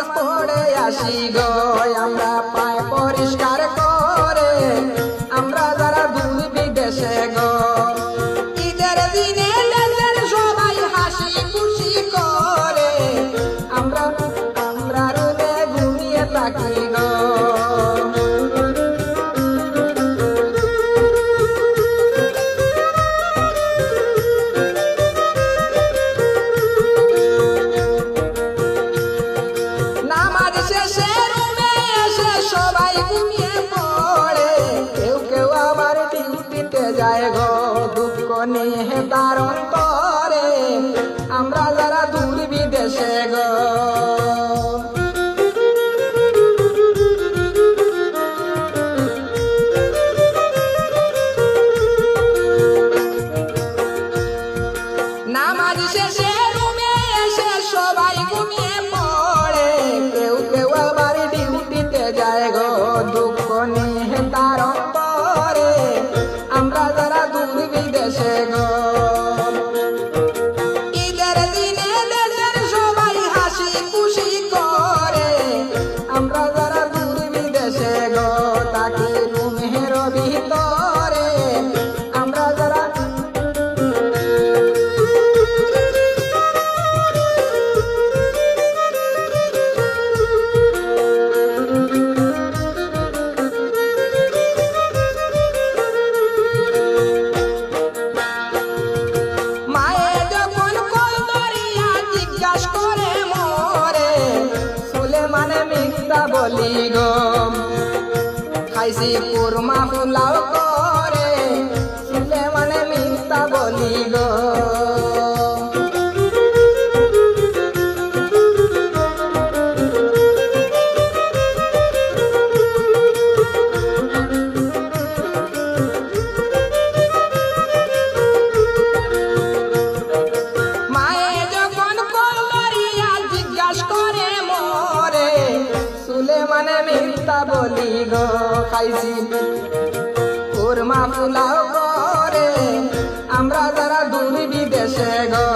নামাজ পড়ে আসি গো আমরা পায় পরিষ্কার করে আমরা যারা দূর বিদেশে গো ঈদের দিনে দেশের সবাই হাসি খুশি করে আমরা আমরা রুমে ঘুমিয়ে থাকি গো নামাজ শেষে রুমে এসে সবাই ঘুমিয়ে পড়ে কেউ কেউ আবার ডিউটিতে যায় গো দুঃখ নিয়ে তার অন্তরে আমরা যারা দূর বিদেশে গো নামাজ শেষে রুমে এসে সবাই ঘুমিয়ে পড়ে কেউ কেউ আবার ডিউটিতে যায় গো দুঃখ নিয়ে তার অন্তরে আমরা যারা দূর বিদেশে গো ঈদের দিনে দেশের সবাই হাসি খুশি করে আমরা যারা দূর বিদেশে গো তাকে রুমের ভিতরে আমরা যারা মায়ে যখন কল ধরিয়া জিজ্ঞাসা করে মোরে সুলেমানে মিথ্যা বলি গো খাইছি কুরমা পোলাও করে সুলেমানে মিথ্যা বলি গো মায়ে যখন কল ধরিয়া জিজ্ঞাসা করে মোরে সুলেমানে মিথ্যা বলি গো খাইছি কুরমা পোলাও করে আমরা যারা দূর বিদেশে গো